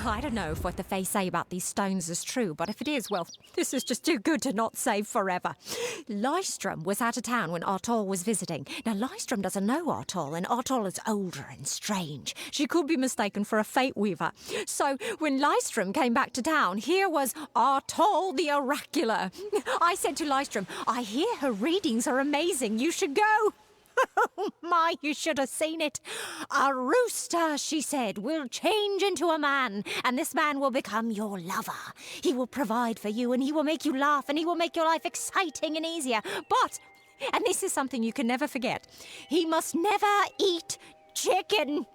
I don't know if what the Fae say about these stones is true, but if it is, well, this is just too good to not save forever. Lystrom was out of town when Artol was visiting. Now, Lystrom doesn't know Artol, and Artol is older and strange. She could be mistaken for a fate weaver. So, when Lystrom came back to town, here was Artol the Oracular. I said to Lystrom, I hear her readings are amazing. You should go. Oh my, you should have seen it. A rooster, she said, will change into a man, and this man will become your lover. He will provide for you, and he will make you laugh, and he will make your life exciting and easier. But, and this is something you can never forget, he must never eat chicken.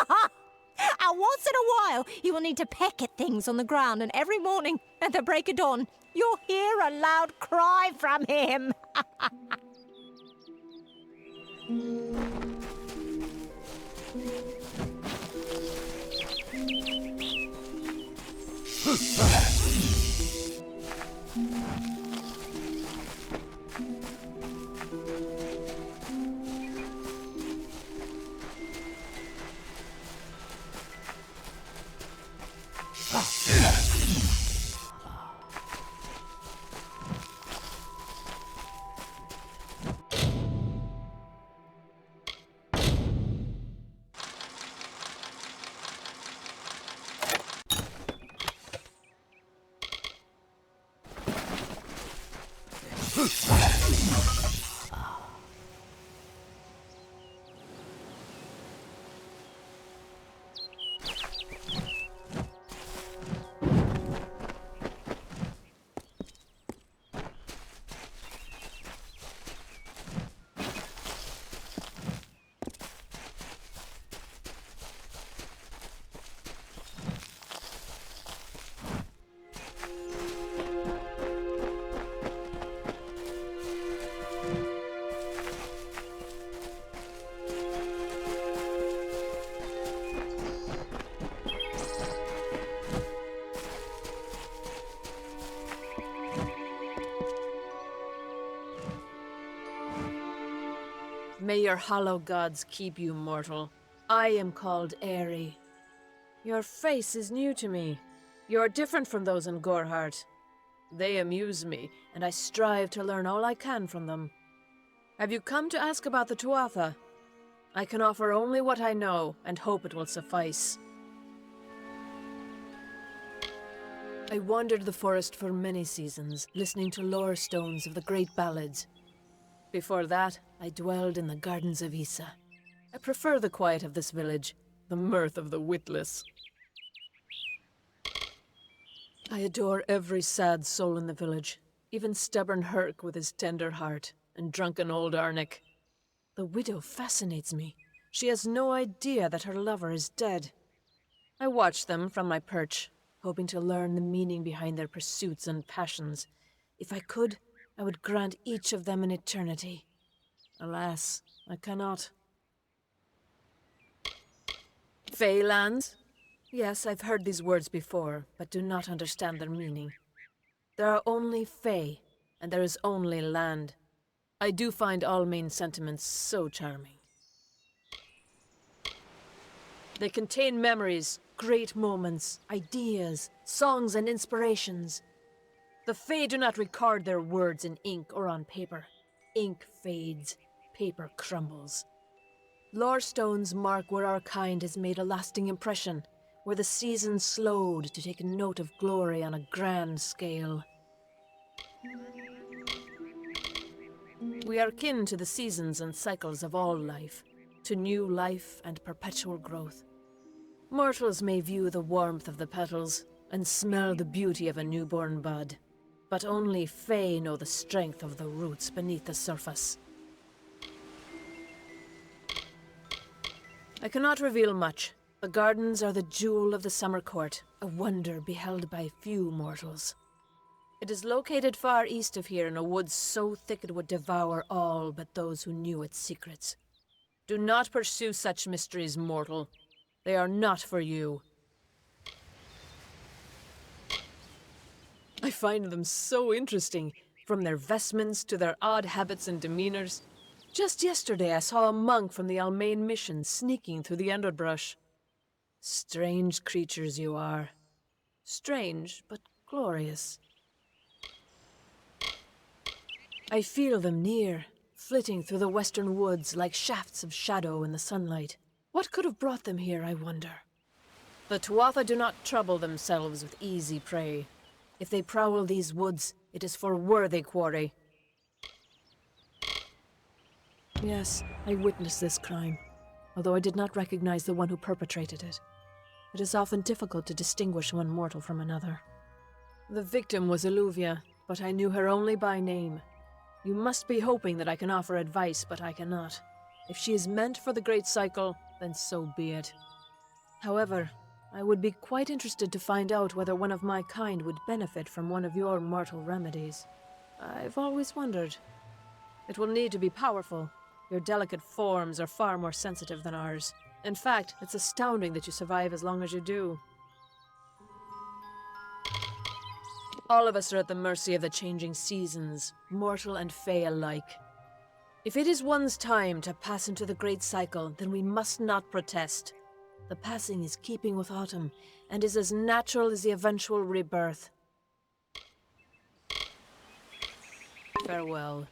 And once in a while, you will need to peck at things on the ground, and every morning at the break of dawn, you'll hear a loud cry from him. May your hollow gods keep you, mortal. I am called Aerie. Your face is new to me. You're different from those in Gorhart. They amuse me, and I strive to learn all I can from them. Have you come to ask about the Tuatha? I can offer only what I know, and hope it will suffice. I wandered the forest for many seasons, listening to lore stones of the great ballads. Before that, I dwelled in the gardens of Issa. I prefer the quiet of this village, the mirth of the witless. I adore every sad soul in the village, even stubborn Herc with his tender heart, and drunken old Arnick. The widow fascinates me. She has no idea that her lover is dead. I watch them from my perch, hoping to learn the meaning behind their pursuits and passions. If I could, I would grant each of them an eternity. Alas, I cannot. Feylands? Yes, I've heard these words before, but do not understand their meaning. There are only Fey, and there is only land. I do find all main sentiments so charming. They contain memories, great moments, ideas, songs and inspirations. The Fae do not record their words in ink or on paper. Ink fades, paper crumbles. Lore stones mark where our kind has made a lasting impression, where the seasons slowed to take note of glory on a grand scale. We are kin to the seasons and cycles of all life, to new life and perpetual growth. Mortals may view the warmth of the petals and smell the beauty of a newborn bud, but only Fae know the strength of the roots beneath the surface. I cannot reveal much. The gardens are the jewel of the summer court, a wonder beheld by few mortals. It is located far east of here in a wood so thick it would devour all but those who knew its secrets. Do not pursue such mysteries, mortal. They are not for you. I find them so interesting, from their vestments to their odd habits and demeanors. Just yesterday I saw a monk from the Almain mission sneaking through the underbrush. Strange creatures you are. Strange, but glorious. I feel them near, flitting through the western woods like shafts of shadow in the sunlight. What could have brought them here, I wonder? The Tuatha do not trouble themselves with easy prey. If they prowl these woods, it is for worthy quarry. Yes, I witnessed this crime, although I did not recognize the one who perpetrated it. It is often difficult to distinguish one mortal from another. The victim was Illuvia, but I knew her only by name. You must be hoping that I can offer advice, but I cannot. If she is meant for the Great Cycle, then so be it. However, I would be quite interested to find out whether one of my kind would benefit from one of your mortal remedies. I've always wondered. It will need to be powerful. Your delicate forms are far more sensitive than ours. In fact, it's astounding that you survive as long as you do. All of us are at the mercy of the changing seasons, mortal and fey alike. If it is one's time to pass into the Great Cycle, then we must not protest. The passing is keeping with autumn, and is as natural as the eventual rebirth. Farewell.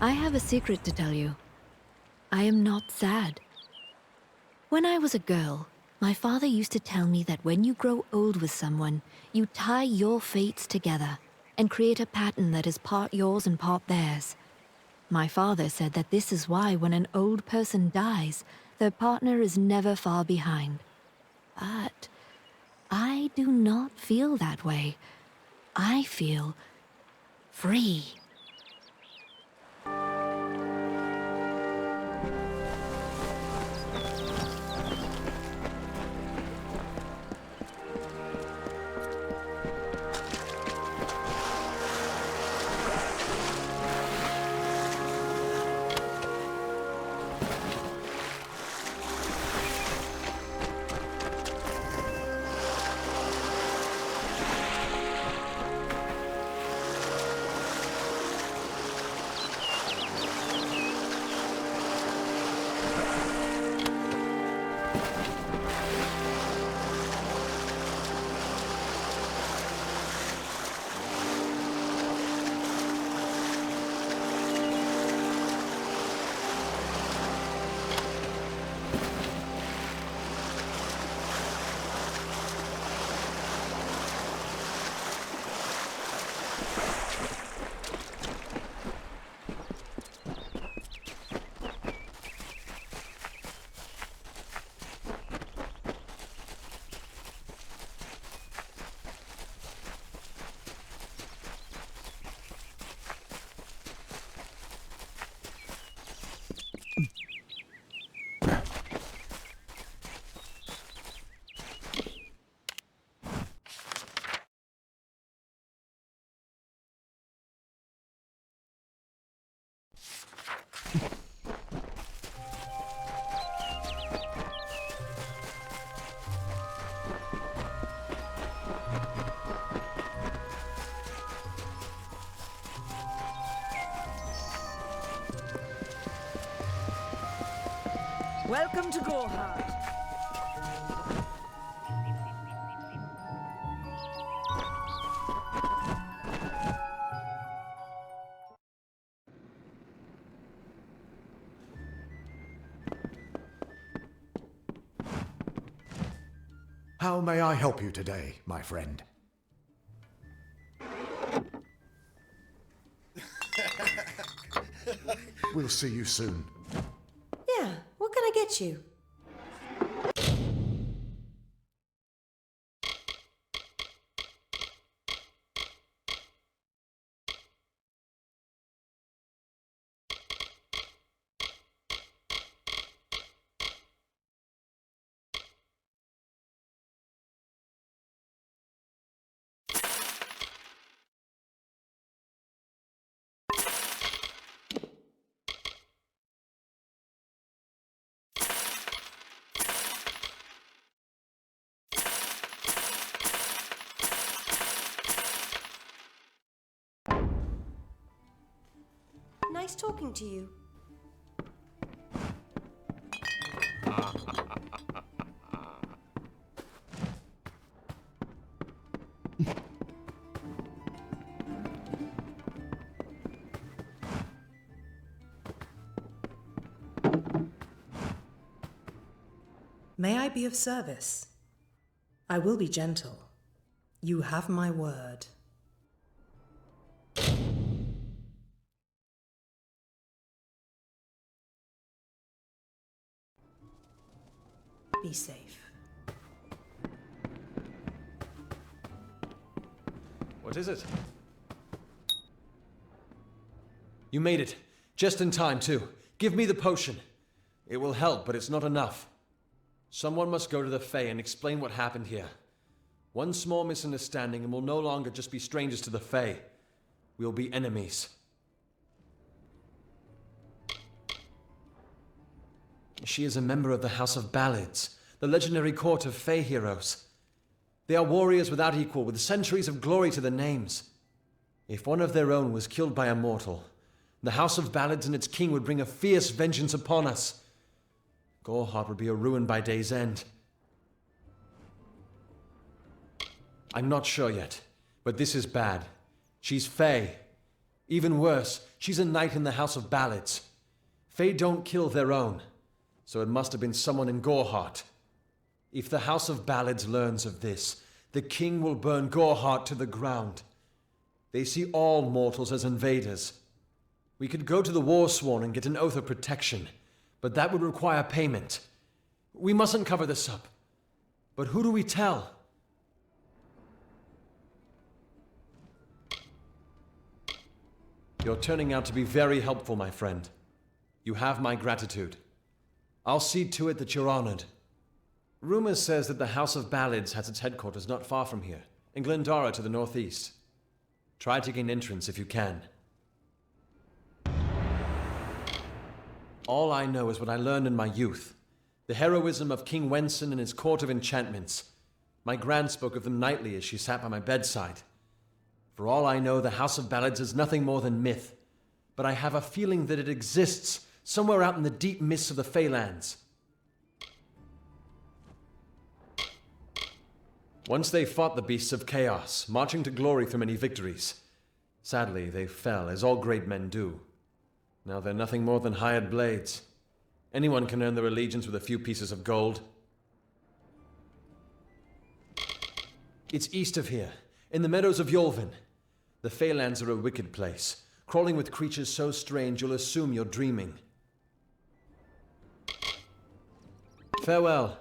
I have a secret to tell you. I am not sad. When I was a girl, my father used to tell me that when you grow old with someone, you tie your fates together and create a pattern that is part yours and part theirs. My father said that this is why when an old person dies, their partner is never far behind. But I do not feel that way. I feel free. Welcome to Gorhard. How may I help you today, my friend? We'll see you soon. Yeah, what can I get you? Nice talking to you. May I be of service? I will be gentle. You have my word. Be safe. What is it? You made it. Just in time, too. Give me the potion. It will help, but it's not enough. Someone must go to the Fae and explain what happened here. One small misunderstanding and we'll no longer just be strangers to the Fae. We'll be enemies. She is a member of the House of Ballads, the legendary court of Fae heroes. They are warriors without equal, with centuries of glory to their names. If one of their own was killed by a mortal, the House of Ballads and its king would bring a fierce vengeance upon us. Gorhard would be a ruin by day's end. I'm not sure yet, but this is bad. She's Fae. Even worse, she's a knight in the House of Ballads. Fae don't kill their own, so it must have been someone in Gorhard. If the House of Ballads learns of this, the king will burn Gorhard to the ground. They see all mortals as invaders. We could go to the Warsworn and get an oath of protection, but that would require payment. We mustn't cover this up. But who do we tell? You're turning out to be very helpful, my friend. You have my gratitude. I'll see to it that you're honored. Rumor says that the House of Ballads has its headquarters not far from here, in Glendara to the northeast. Try to gain entrance if you can. All I know is what I learned in my youth. The heroism of King Wenson and his court of enchantments. My gran spoke of them nightly as she sat by my bedside. For all I know, the House of Ballads is nothing more than myth. But I have a feeling that it exists somewhere out in the deep mists of the Feylands. Once they fought the beasts of chaos, marching to glory through many victories. Sadly, they fell, as all great men do. Now they're nothing more than hired blades. Anyone can earn their allegiance with a few pieces of gold. It's east of here, in the meadows of Yolvin. The Feylands are a wicked place, crawling with creatures so strange you'll assume you're dreaming. Farewell.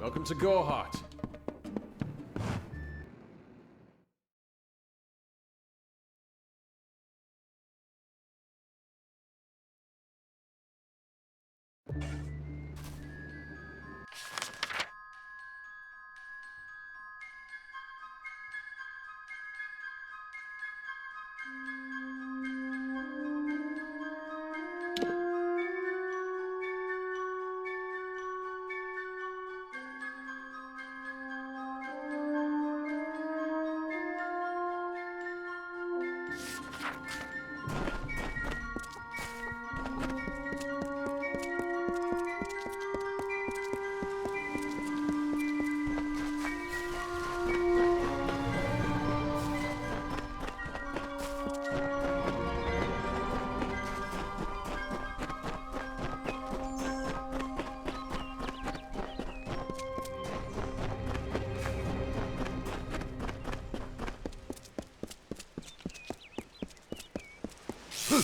Welcome to Gorhard. In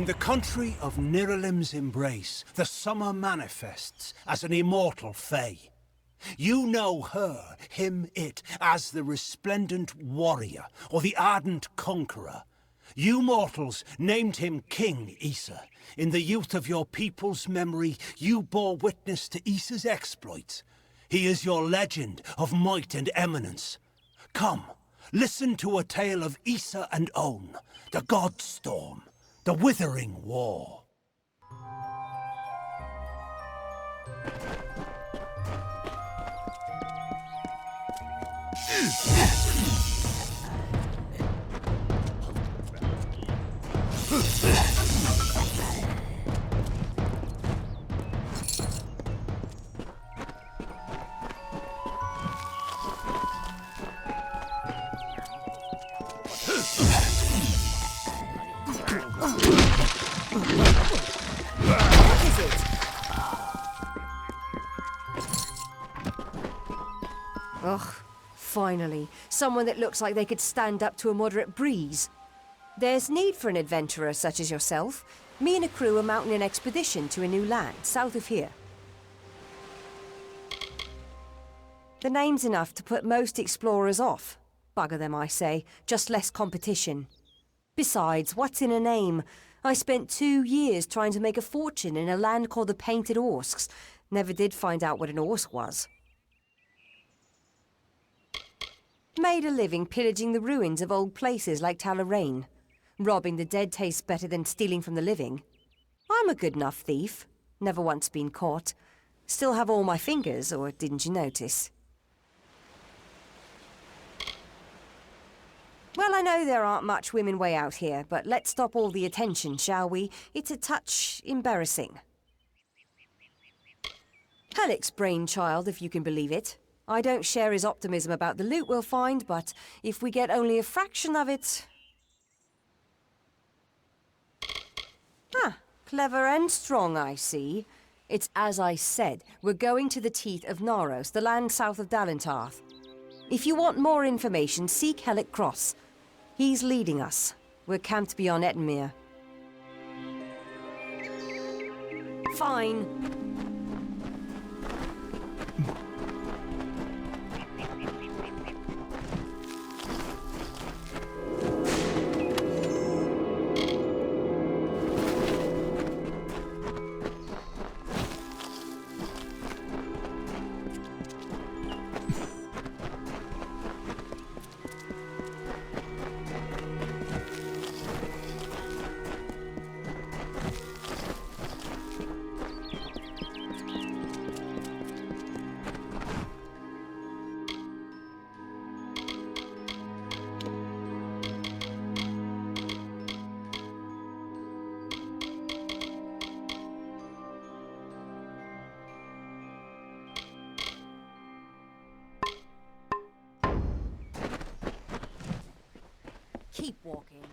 the country of Niralim's embrace, the summer manifests as an immortal fae. You know her, him, it, as the resplendent warrior, or the ardent conqueror. You mortals named him King Issa. In the youth of your people's memory, you bore witness to Issa's exploits. He is your legend of might and eminence. Come, listen to a tale of Issa and On, the God Storm. The Withering War. Ugh, finally. Someone that looks like they could stand up to a moderate breeze. There's need for an adventurer such as yourself. Me and a crew are mounting an expedition to a new land, south of here. The name's enough to put most explorers off. Bugger them, I say. Just less competition. Besides, what's in a name? I spent 2 years trying to make a fortune in a land called the Painted Orsks. Never did find out what an Orsk was. Made a living pillaging the ruins of old places like Talarain. Robbing the dead tastes better than stealing from the living. I'm a good enough thief. Never once been caught. Still have all my fingers, or didn't you notice? Well, I know there aren't much women way out here, but let's stop all the attention, shall we? It's a touch embarrassing. Halleck's brainchild, if you can believe it. I don't share his optimism about the loot we'll find, but if we get only a fraction of it... Ah, clever and strong, I see. It's as I said, we're going to the Teeth of Naros, the land south of Dalentarth. If you want more information, seek Halleck Cross. He's leading us. We're camped beyond Ettenmere. Fine. Keep walking.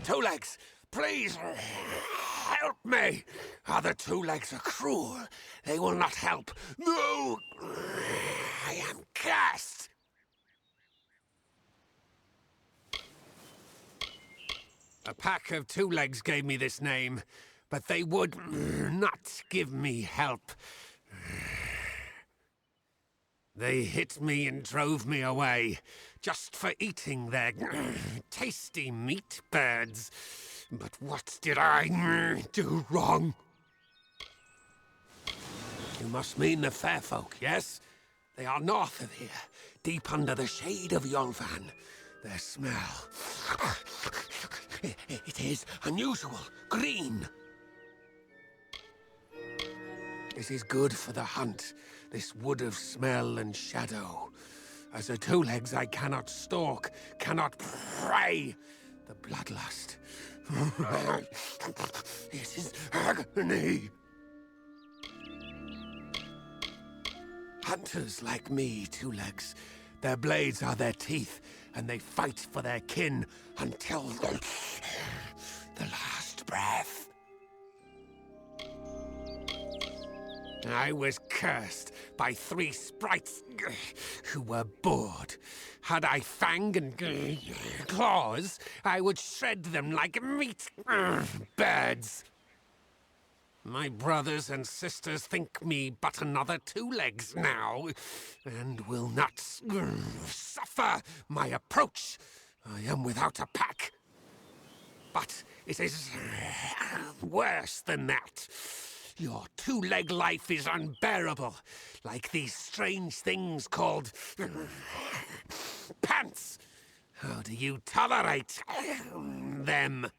Two Legs, please help me. Other Two Legs are cruel. They will not help. No, I am cursed. A pack of Two Legs gave me this name, but they would not give me help. They hit me and drove me away, just for eating their tasty meat birds. But what did I do wrong? You must mean the fair folk, yes? They are north of here, deep under the shade of Yolvan. Their smell... It is unusual, green. This is good for the hunt, this wood of smell and shadow. As a Two Legs I cannot stalk, cannot prey. The bloodlust, It is agony. Hunters like me, Two Legs. Their blades are their teeth, and they fight for their kin until the last breath. I was cursed by 3 sprites who were bored. Had I fang and claws, I would shred them like meat. Birds. My brothers and sisters think me but another Two Legs now, and will not suffer my approach. I am without a pack. But it is worse than that. Your two-leg life is unbearable, like these strange things called pants. How do you tolerate them?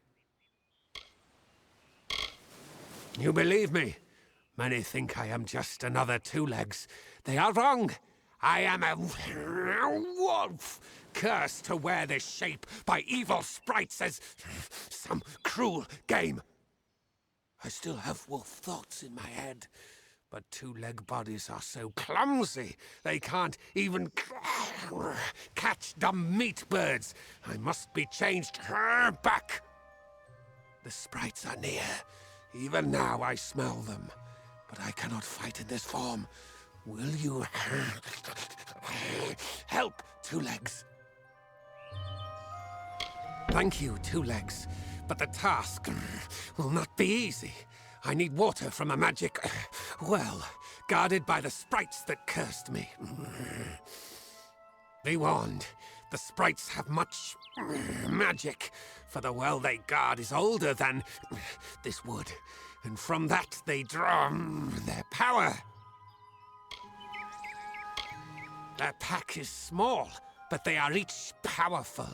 You believe me? Many think I am just another Two Legs. They are wrong. I am a wolf, cursed to wear this shape by evil sprites as some cruel game. I still have wolf thoughts in my head, but two-leg bodies are so clumsy, they can't even catch dumb meat birds. I must be changed back. The sprites are near. Even now I smell them, but I cannot fight in this form. Will you help, Two Legs? Thank you, Two Legs. But the task will not be easy. I need water from a magic well, guarded by the sprites that cursed me. Be warned, the sprites have much magic, for the well they guard is older than this wood, and from that they draw their power. Their pack is small, but they are each powerful.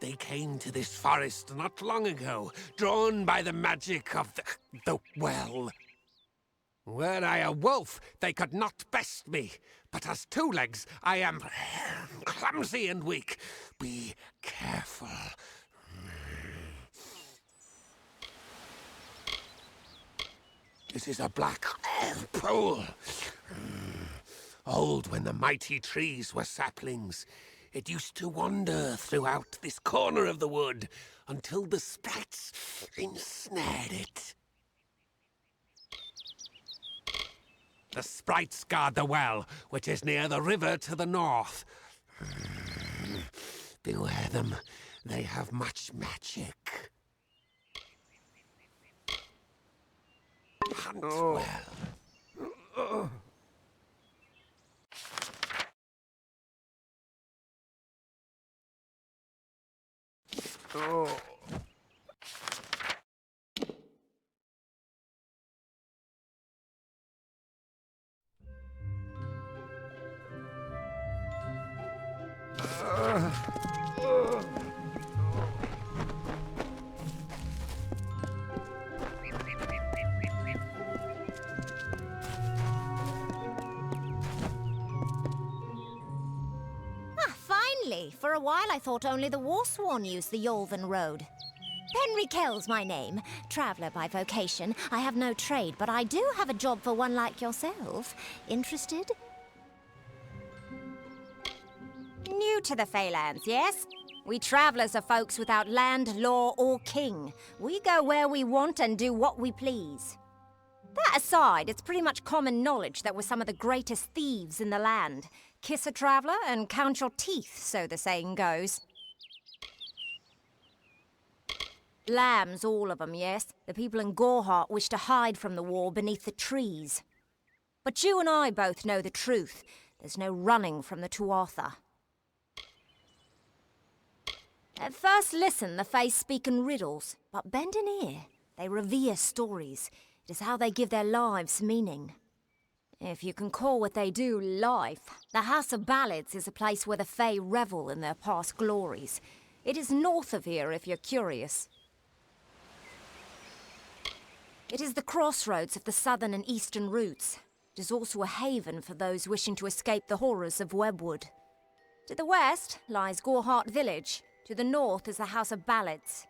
They came to this forest not long ago, drawn by the magic of the well. Were I a wolf, they could not best me. But as Two Legs, I am clumsy and weak. Be careful. It is a black pool. Old when the mighty trees were saplings. It used to wander throughout this corner of the wood until the sprites ensnared it. The sprites guard the well, which is near the river to the north. Beware them. They have much magic. Hunt well. Finally! For a while I thought only the Warsworn used the Yolven Road. Henry Kel's my name. Traveller by vocation. I have no trade, but I do have a job for one like yourself. Interested? New to the Feylands, yes? We travellers are folks without land, law, or king. We go where we want and do what we please. That aside, it's pretty much common knowledge that we're some of the greatest thieves in the land. Kiss a traveller and count your teeth, so the saying goes. Lambs, all of them, yes. The people in Gorehart wish to hide from the war beneath the trees. But you and I both know the truth. There's no running from the Tuatha. At first listen, the Fae speak in riddles, but bend an ear. They revere stories. It is how they give their lives meaning. If you can call what they do life, the House of Ballads is a place where the Fae revel in their past glories. It is north of here if you're curious. It is the crossroads of the southern and eastern routes. It is also a haven for those wishing to escape the horrors of Webwood. To the west lies Gorehart Village. To the north is the House of Ballads.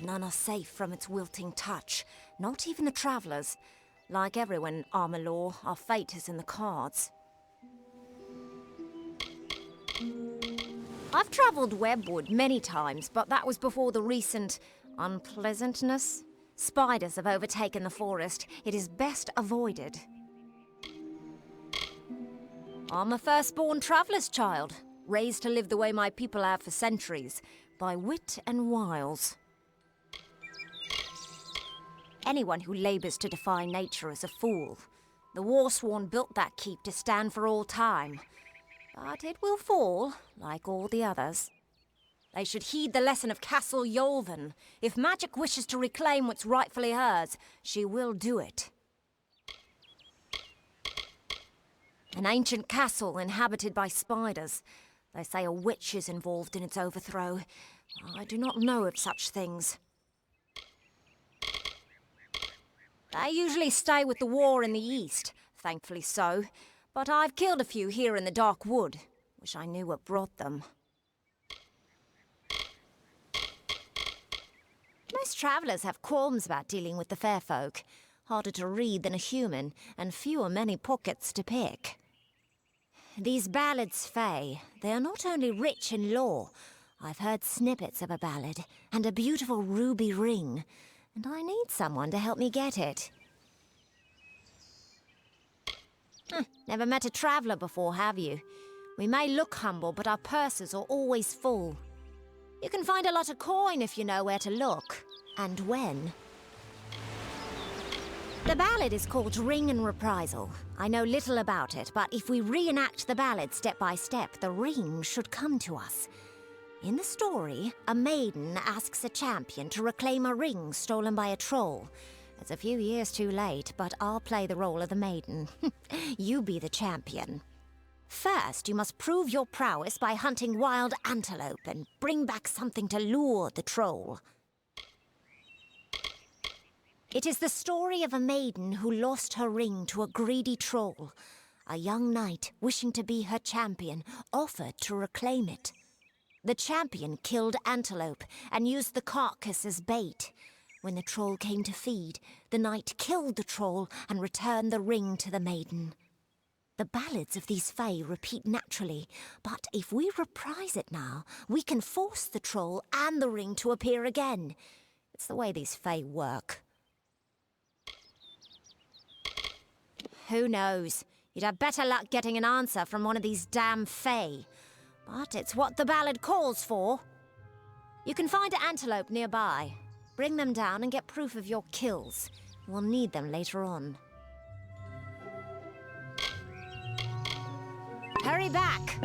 None are safe from its wilting touch, not even the travellers. Like everyone in Amalur, our fate is in the cards. I've travelled Webwood many times, but that was before the recent unpleasantness. Spiders have overtaken the forest. It is best avoided. I'm a firstborn traveller's child, raised to live the way my people have for centuries, by wit and wiles. Anyone who labours to defy nature is a fool. The Warsworn built that keep to stand for all time. But it will fall, like all the others. They should heed the lesson of Castle Yolven. If magic wishes to reclaim what's rightfully hers, she will do it. An ancient castle inhabited by spiders. They say a witch is involved in its overthrow. I do not know of such things. They usually stay with the war in the east, thankfully so. But I've killed a few here in the Dark Wood. Wish I knew what brought them. Most travellers have qualms about dealing with the fair folk. Harder to read than a human, and fewer many pockets to pick. These ballads, Fae, they are not only rich in lore. I've heard snippets of a ballad, and a beautiful ruby ring. And I need someone to help me get it. Never met a traveller before, have you? We may look humble, but our purses are always full. You can find a lot of coin if you know where to look, and when. The ballad is called Ring and Reprisal. I know little about it, but if we reenact the ballad step by step, the ring should come to us. In the story, a maiden asks a champion to reclaim a ring stolen by a troll. It's a few years too late, but I'll play the role of the maiden. You be the champion. First, you must prove your prowess by hunting wild antelope and bring back something to lure the troll. It is the story of a maiden who lost her ring to a greedy troll. A young knight, wishing to be her champion, offered to reclaim it. The champion killed antelope and used the carcass as bait. When the troll came to feed, the knight killed the troll and returned the ring to the maiden. The ballads of these fae repeat naturally, but if we reprise it now, we can force the troll and the ring to appear again. It's the way these fae work. Who knows? You'd have better luck getting an answer from one of these damn fae. But it's what the ballad calls for. You can find an antelope nearby. Bring them down and get proof of your kills. We'll need them later on. Hurry back!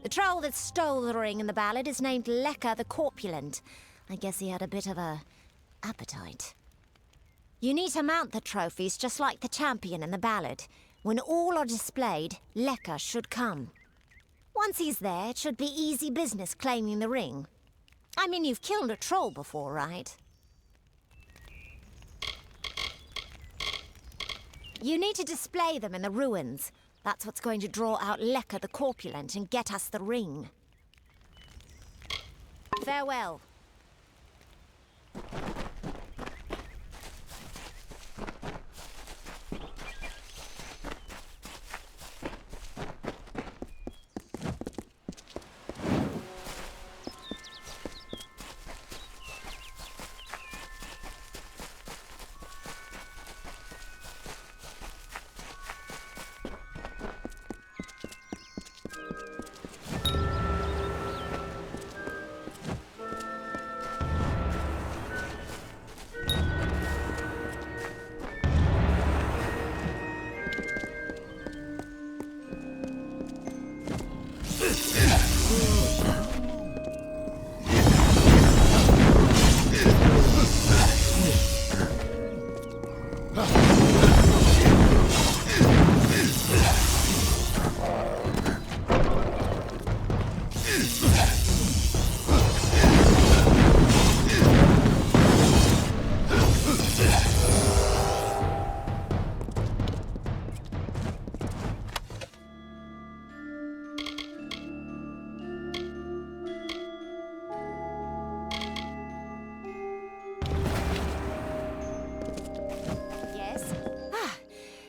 The troll that stole the ring in the ballad is named Lecker the Corpulent. I guess he had a bit of a appetite. You need to mount the trophies just like the champion in the ballad. When all are displayed, Lecker should come. Once he's there, it should be easy business claiming the ring. I mean, you've killed a troll before, right? You need to display them in the ruins. That's what's going to draw out Lecker the Corpulent and get us the ring. Farewell.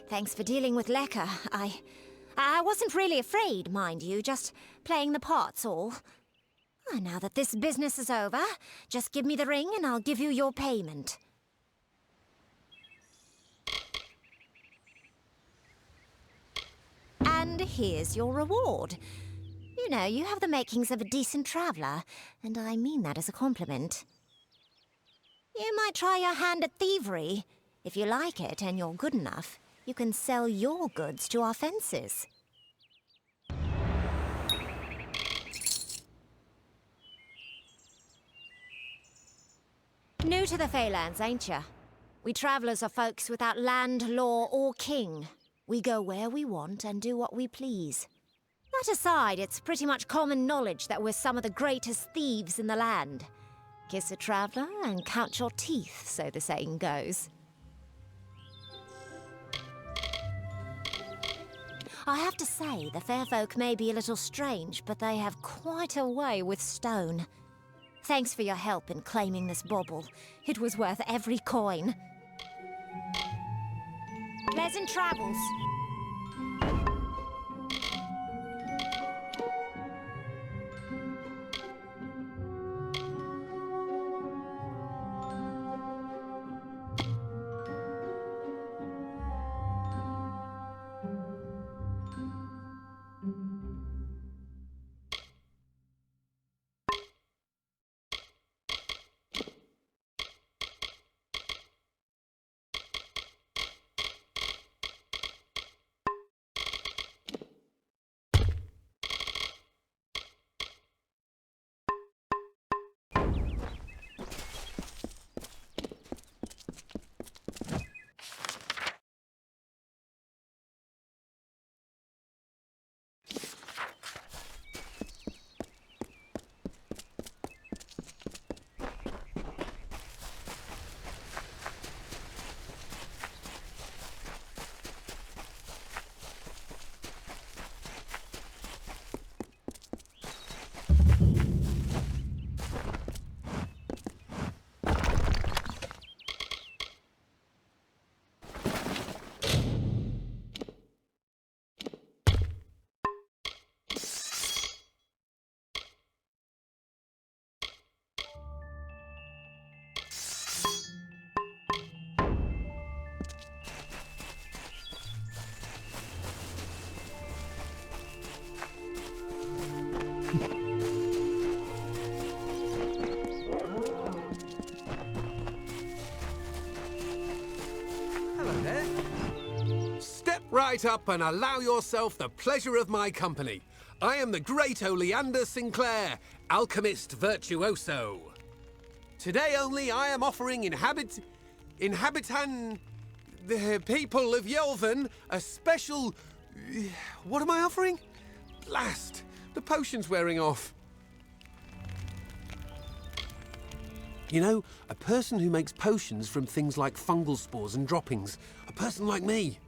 Thanks for dealing with Lekka. I wasn't really afraid, mind you, just playing the part's all. Now that this business is over, just give me the ring and I'll give you your payment. And here's your reward. You know, you have the makings of a decent traveller, and I mean that as a compliment. You might try your hand at thievery. If you like it and you're good enough, you can sell your goods to our fencers. New to the Feylands, ain't ya? We travellers are folks without land, law, or king. We go where we want and do what we please. That aside, it's pretty much common knowledge that we're some of the greatest thieves in the land. Kiss a traveller and count your teeth, so the saying goes. I have to say, the fair folk may be a little strange, but they have quite a way with stone. Thanks for your help in claiming this bauble. It was worth every coin. Pleasant travels. Right up and allow yourself the pleasure of my company. I am the great Oleander Sinclair, alchemist virtuoso. Today only I am offering the people of Yelvan a special... What am I offering? Blast! The potion's wearing off. You know, a person who makes potions from things like fungal spores and droppings. A person like me.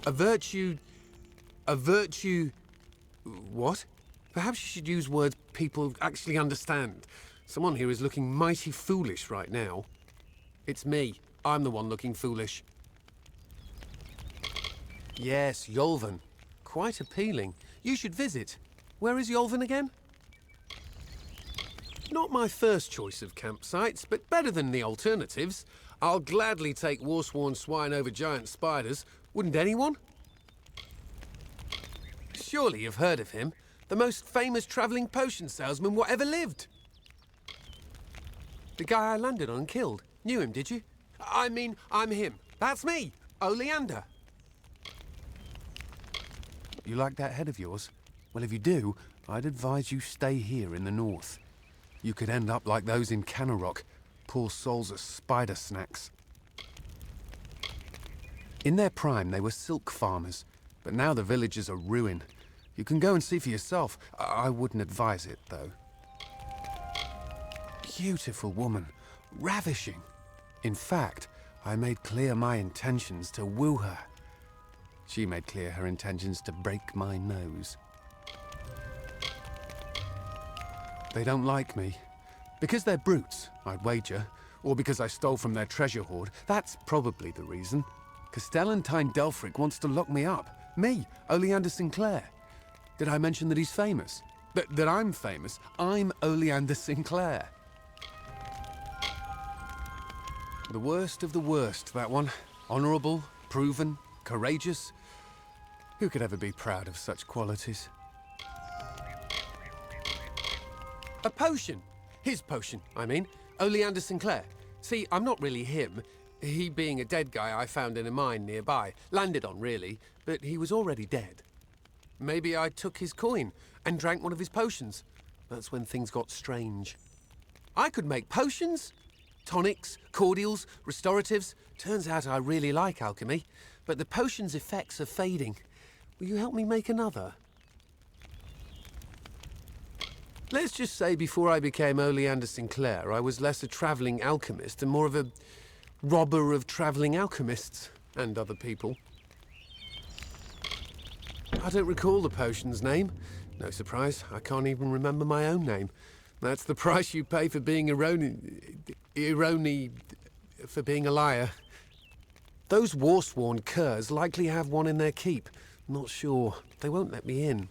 A virtue... What? Perhaps you should use words people actually understand. Someone here is looking mighty foolish right now. It's me. I'm the one looking foolish. Yes, Yolvan. Quite appealing. You should visit. Where is Yolvan again? Not my first choice of campsites, but better than the alternatives. I'll gladly take war-sworn swine over giant spiders. Wouldn't anyone? Surely you've heard of him. The most famous travelling potion salesman what ever lived. The guy I landed on and killed. Knew him, did you? I mean, I'm him. That's me, Oleander. You like that head of yours? Well, if you do, I'd advise you stay here in the north. You could end up like those in Canarok. Poor souls are spider snacks. In their prime, they were silk farmers, but now the villages are ruin. You can go and see for yourself. I wouldn't advise it, though. Beautiful woman. Ravishing. In fact, I made clear my intentions to woo her. She made clear her intentions to break my nose. They don't like me. Because they're brutes, I'd wager. or because I stole from their treasure hoard. That's probably the reason. Castellantine Delphric wants to lock me up. Me, Oleander Sinclair. Did I mention that he's famous? That I'm famous? I'm Oleander Sinclair. The worst of the worst, that one. Honourable, proven, courageous. Who could ever be proud of such qualities? A potion! His potion, I mean. Oleander Sinclair. See, I'm not really him. He being a dead guy I found in a mine nearby. Landed on, really, but he was already dead. Maybe I took his coin and drank one of his potions. That's when things got strange. I could make potions? Tonics, cordials, restoratives. Turns out I really like alchemy, but the potion's effects are fading. Will you help me make another? Let's just say before I became Oleander Sinclair, I was less a travelling alchemist and more of a robber of travelling alchemists and other people. I don't recall the potion's name. No surprise, I can't even remember my own name. That's the price you pay for being for being a liar. Those war-sworn curs likely have one in their keep. Not sure. They won't let me in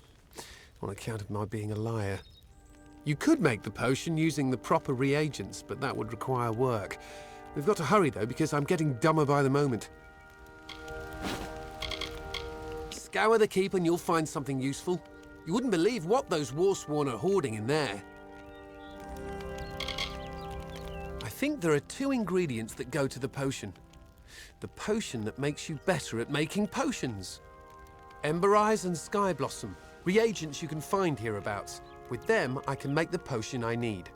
on account of my being a liar. You could make the potion using the proper reagents, but that would require work. We've got to hurry, though, because I'm getting dumber by the moment. Scour the keep and you'll find something useful. You wouldn't believe what those war-sworn are hoarding in there. I think there are 2 ingredients that go to the potion. The potion that makes you better at making potions. Ember Eyes and Sky Blossom, reagents you can find hereabouts. With them, I can make the potion I need.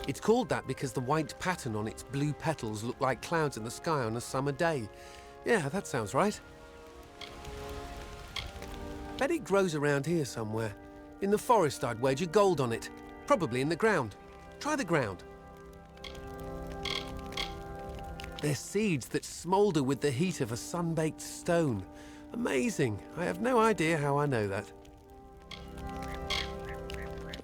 It's called that because the white pattern on its blue petals look like clouds in the sky on a summer day. Yeah, that sounds right. Bet it grows around here somewhere. In the forest, I'd wager gold on it. Probably in the ground. Try the ground. They're seeds that smoulder with the heat of a sun-baked stone. Amazing. I have no idea how I know that.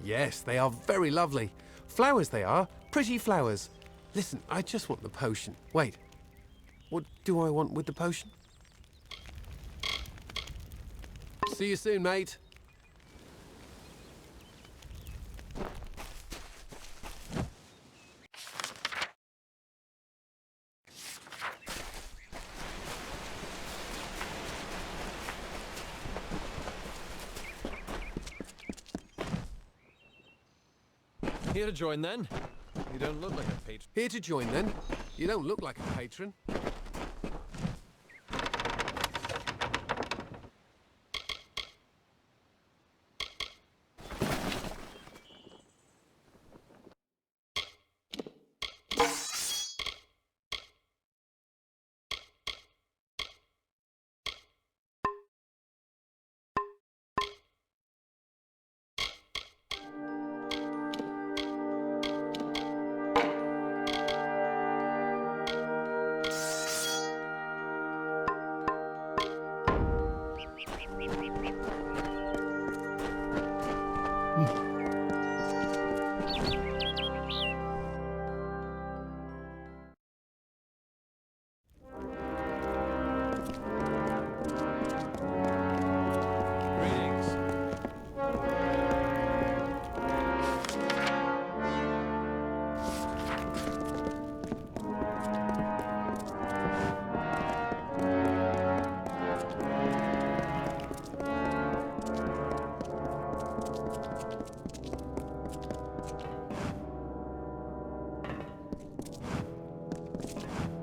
Yes, they are very lovely. Flowers they are. Pretty flowers. Listen, I just want the potion. Wait. What do I want with the potion? See you soon, mate. Here to join, then? You don't look like a patron. Here to join, then? You don't look like a patron.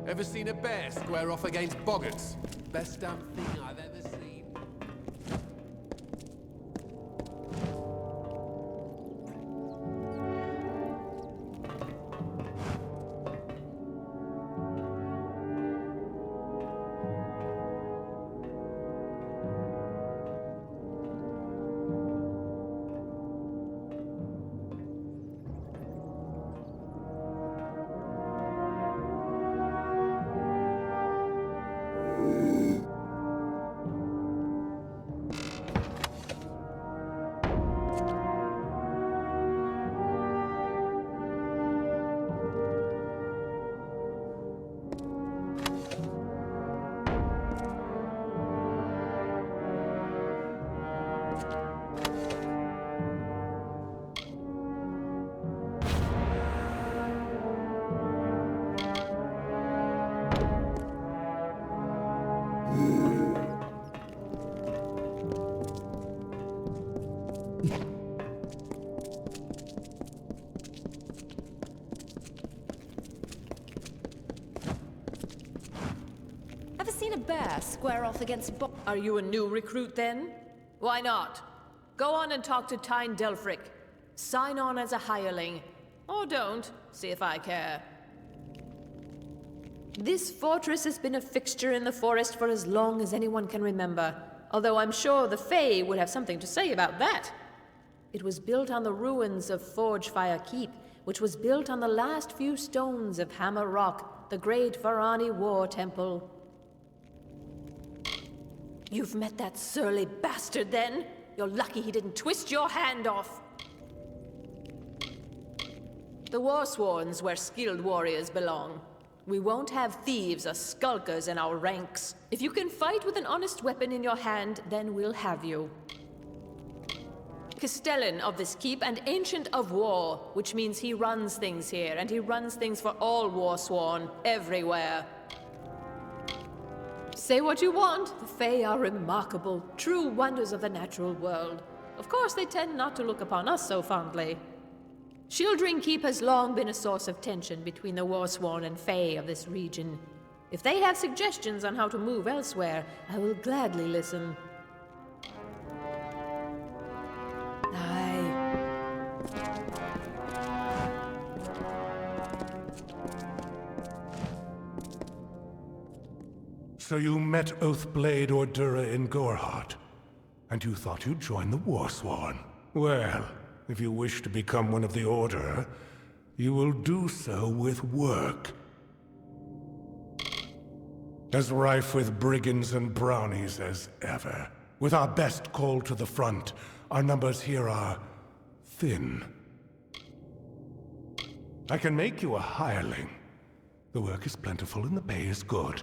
Ever seen a bear square off against boggarts? Best damn thing I've ever seen. a bear square off against Are you a new recruit then? Why not? Go on and talk to Tyne Delfric. Sign on as a hireling. Or don't, see if I care. This fortress has been a fixture in the forest for as long as anyone can remember, although I'm sure the Fae would have something to say about that. It was built on the ruins of Forgefire Keep, which was built on the last few stones of Hammer Rock, the great Varani War Temple. You've met that surly bastard, then? You're lucky he didn't twist your hand off. The Warsworn's where skilled warriors belong. We won't have thieves or skulkers in our ranks. If you can fight with an honest weapon in your hand, then we'll have you. Castellan of this keep and Ancient of War, which means he runs things here, and he runs things for all Warsworn, everywhere. Say what you want, the Fae are remarkable, true wonders of the natural world. Of course, they tend not to look upon us so fondly. Shieldring Keep has long been a source of tension between the Warsworn and Fae of this region. If they have suggestions on how to move elsewhere, I will gladly listen. Aye. So you met Oathblade Ordura in Gorehart, and you thought you'd join the Warsworn. Well, if you wish to become one of the Order, you will do so with work. As rife with brigands and brownies as ever. With our best call to the front, our numbers here are thin. I can make you a hireling. The work is plentiful and the pay is good.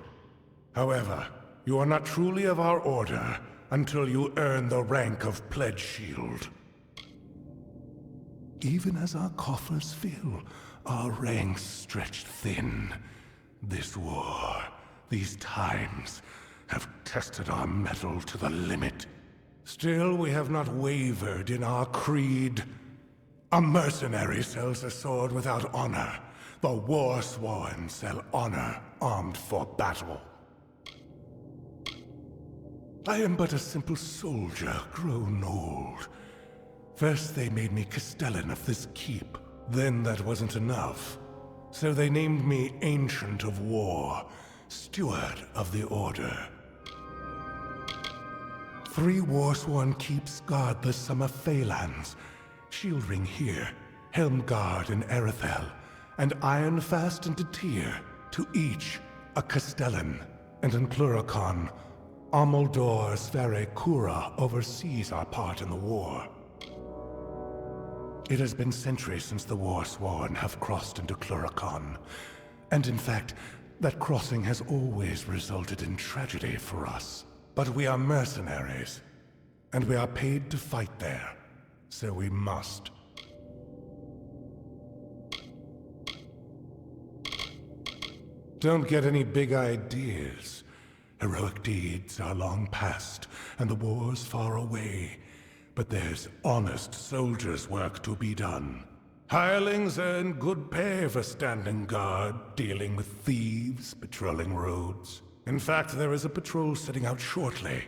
However, you are not truly of our Order until you earn the rank of Pledge Shield. Even as our coffers fill, our ranks stretched thin. This war, these times, have tested our mettle to the limit. Still, we have not wavered in our creed. A mercenary sells a sword without honor. The Warsworn sell honor armed for battle. I am but a simple soldier grown old. First they made me Castellan of this keep. Then that wasn't enough. So they named me Ancient of War, Steward of the Order. 3 Warsworn keeps guard the Summer Phalanx. Shieldring here, Helmguard in Erethel, and Ironfast and Detir, to each a Castellan. And in Pluricon, Amalur Sverre Kura oversees our part in the war. It has been centuries since the Warsworn have crossed into Pluricon, and in fact, that crossing has always resulted in tragedy for us. But we are mercenaries, and we are paid to fight there, so we must. Don't get any big ideas. Heroic deeds are long past, and the war's far away. But there's honest soldiers' work to be done. Hirelings earn good pay for standing guard, dealing with thieves, patrolling roads. In fact, there is a patrol setting out shortly,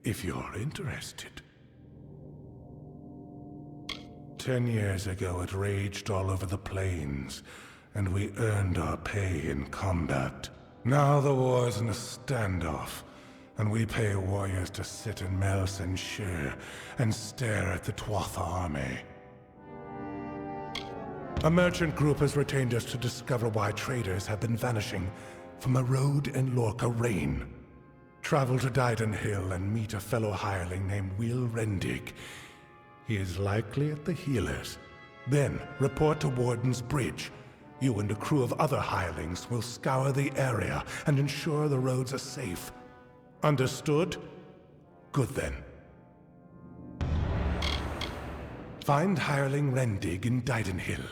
if you're interested. 10 years ago, it raged all over the plains, and we earned our pay in combat. Now the war's in a standoff, and we pay warriors to sit in Melsenshire and stare at the Tuatha army. A merchant group has retained us to discover why traders have been vanishing from Erode and Lorca Rain. Travel to Dyden Hill and meet a fellow hireling named Will Rendig. He is likely at the healers. Then report to Warden's Bridge. You and a crew of other hirelings will scour the area and ensure the roads are safe. Understood? Good then. Find hireling Rendig in Dyden Hill.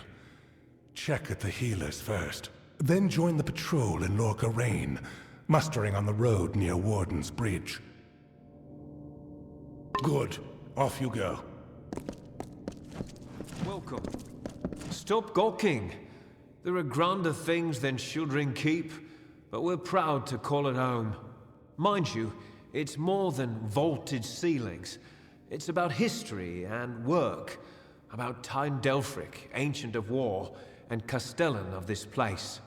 Check at the healers first. Then join the patrol in Lorca Rain, mustering on the road near Warden's Bridge. Good. Off you go. Welcome. Stop gawking. There are grander things than Shieldring Keep, but we're proud to call it home. Mind you, it's more than vaulted ceilings. It's about history and work, about Tyne Delfric, Ancient of War, and Castellan of this place.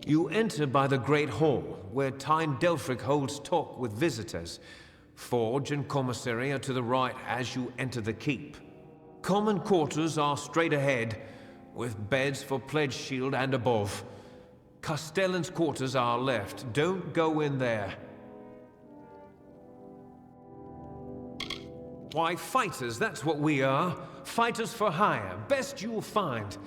You enter by the Great Hall, where Tyne Delfric holds talk with visitors. Forge and commissary are to the right as you enter the keep. Common quarters are straight ahead, with beds for Pledge Shield and above. Castellan's quarters are left. Don't go in there. Why, fighters, that's what we are. Fighters for hire. Best you'll find.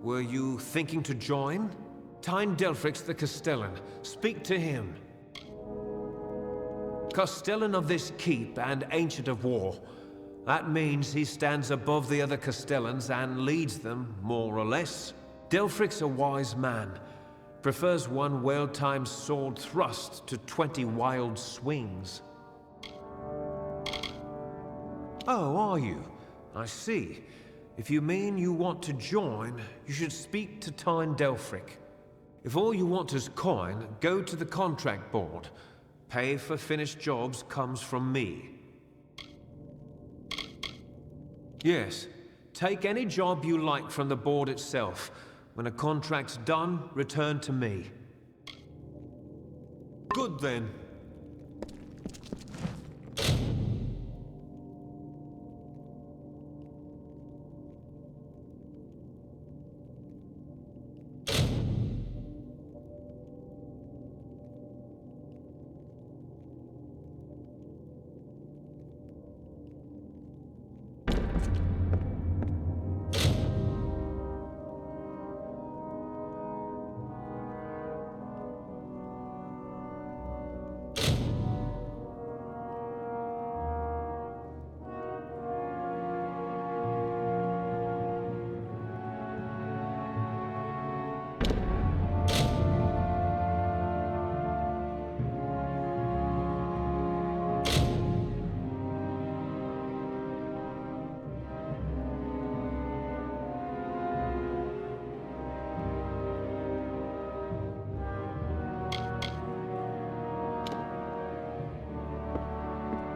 Were you thinking to join? Tyne Delfric's the Castellan. Speak to him. Castellan of this keep and Ancient of War. That means he stands above the other Castellans and leads them, more or less. Delfric's a wise man. Prefers one well-timed sword thrust to 20 wild swings. Oh, are you? I see. If you mean you want to join, you should speak to Tyne Delfric. If all you want is coin, go to the contract board. Pay for finished jobs comes from me. Yes, take any job you like from the board itself. When a contract's done, return to me. Good then.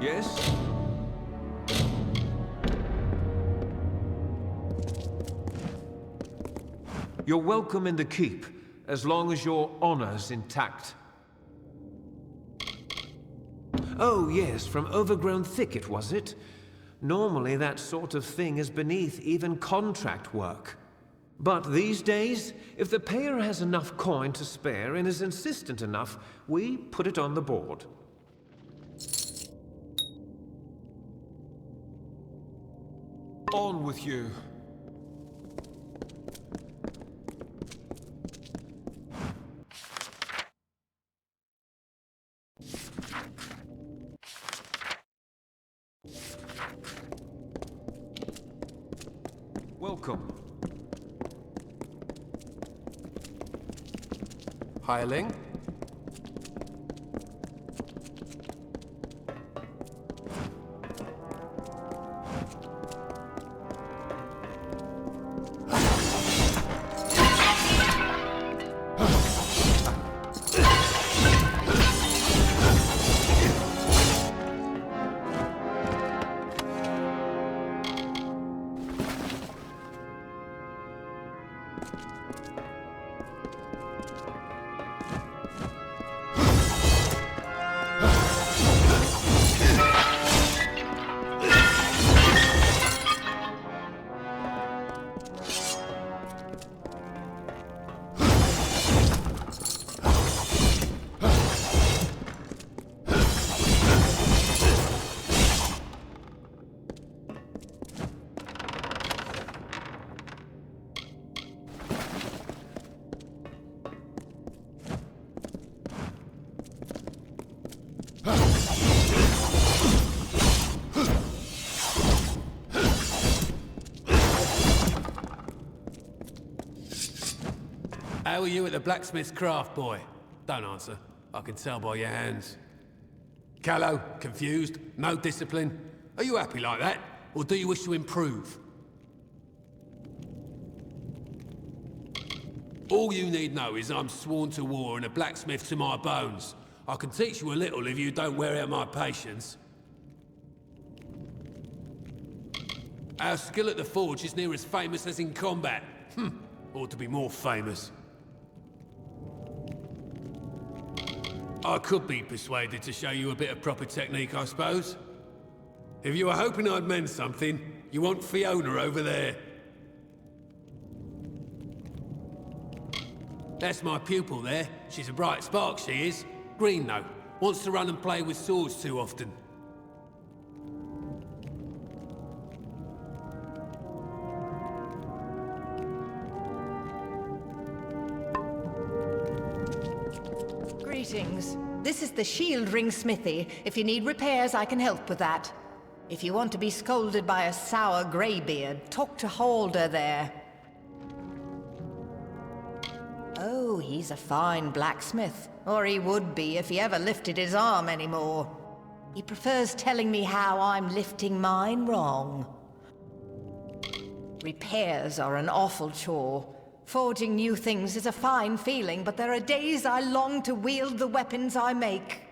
Yes? You're welcome in the keep, as long as your honor's intact. Oh yes, from overgrown thicket, was it? Normally that sort of thing is beneath even contract work. But these days, if the payer has enough coin to spare and is insistent enough, we put it on the board. On with you. Welcome. Hireling? How are you at the blacksmith's craft, boy? Don't answer. I can tell by your hands. Callow, confused, no discipline. Are you happy like that? Or do you wish to improve? All you need know is I'm sworn to war and a blacksmith to my bones. I can teach you a little if you don't wear out my patience. Our skill at the forge is near as famous as in combat. Ought to be more famous. I could be persuaded to show you a bit of proper technique, I suppose. If you were hoping I'd mend something, you want Fiona over there. That's my pupil there. She's a bright spark, she is. Green, though. Wants to run and play with swords too often. Greetings. This is the Shield Ring Smithy. If you need repairs, I can help with that. If you want to be scolded by a sour greybeard, talk to Halder there. Oh, he's a fine blacksmith. Or he would be if he ever lifted his arm anymore. He prefers telling me how I'm lifting mine wrong. Repairs are an awful chore. Forging new things is a fine feeling, but there are days I long to wield the weapons I make.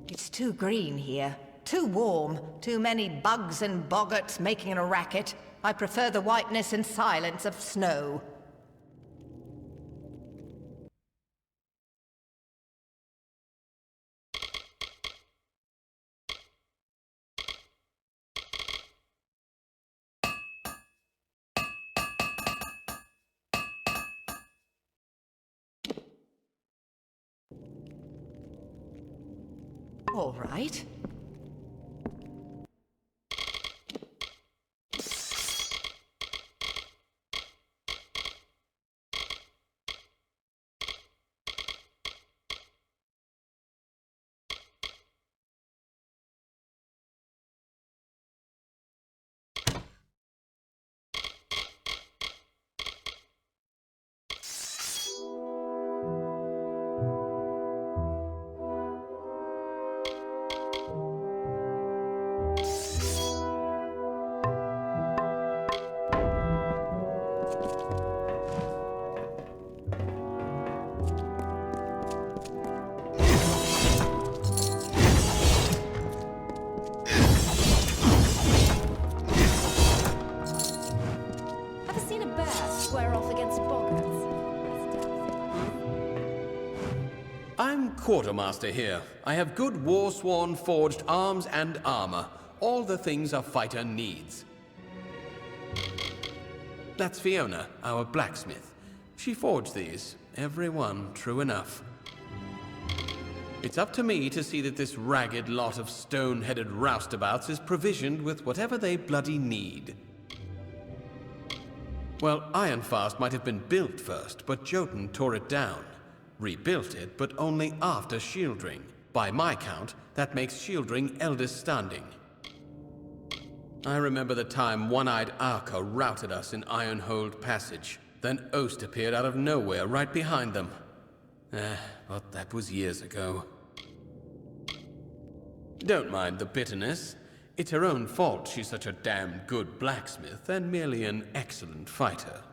It's too green here. Too warm. Too many bugs and boggarts making a racket. I prefer the whiteness and silence of snow. All right. I'm Quartermaster here. I have good war-sworn forged arms and armor. All the things a fighter needs. That's Fiona, our blacksmith. She forged these. Every one true enough. It's up to me to see that this ragged lot of stone-headed roustabouts is provisioned with whatever they bloody need. Well, Ironfast might have been built first, but Jotun tore it down. Rebuilt it, but only after Shieldring. By my count, that makes Shieldring eldest standing. I remember the time One-Eyed Arca routed us in Ironhold Passage. Then Ost appeared out of nowhere right behind them. But that was years ago. Don't mind the bitterness. It's her own fault she's such a damn good blacksmith and merely an excellent fighter.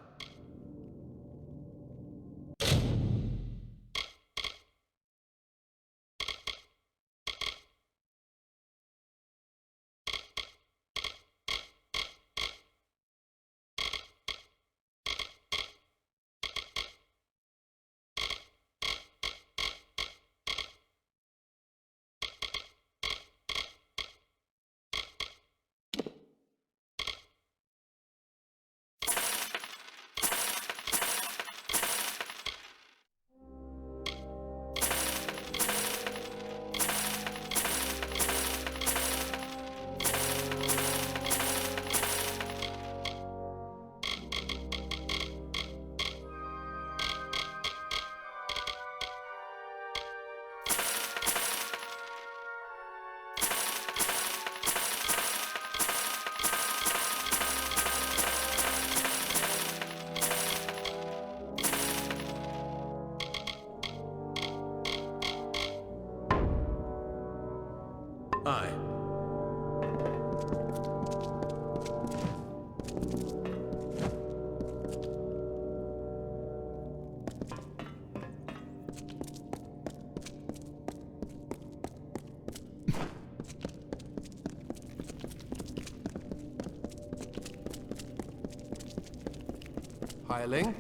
Hireling.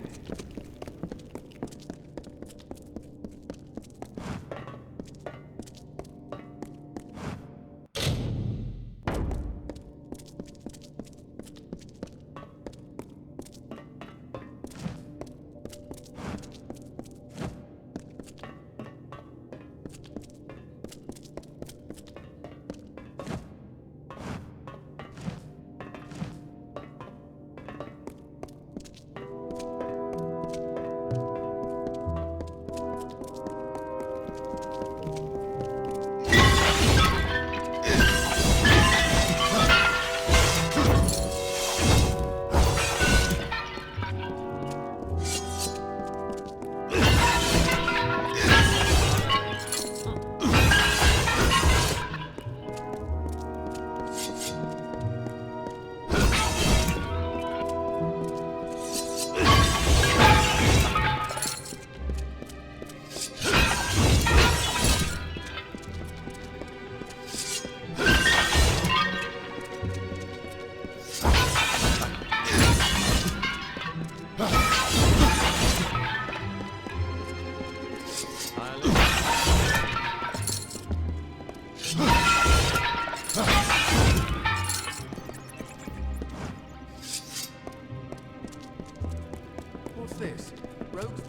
What's this? Rogues?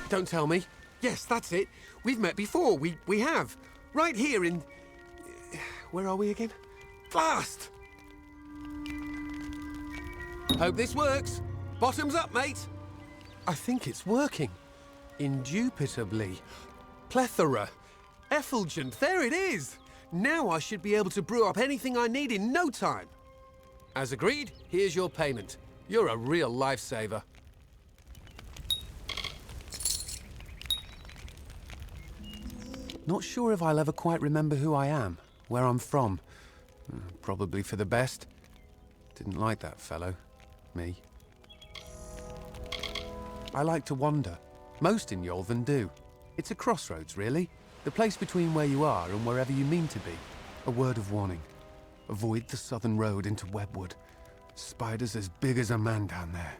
Don't tell me. Yes, that's it. We've met before. We have. Right here in... Where are we again? Blast! Hope this works. Bottoms up, mate. I think it's working. Indubitably. Plethora. Effulgent. There it is. Now I should be able to brew up anything I need in no time. As agreed, here's your payment. You're a real lifesaver. Not sure if I'll ever quite remember who I am, where I'm from. Probably for the best. Didn't like that fellow. Me. I like to wander. Most in Yolven do. It's a crossroads, really. The place between where you are and wherever you mean to be. A word of warning. Avoid the southern road into Webwood. Spiders as big as a man down there.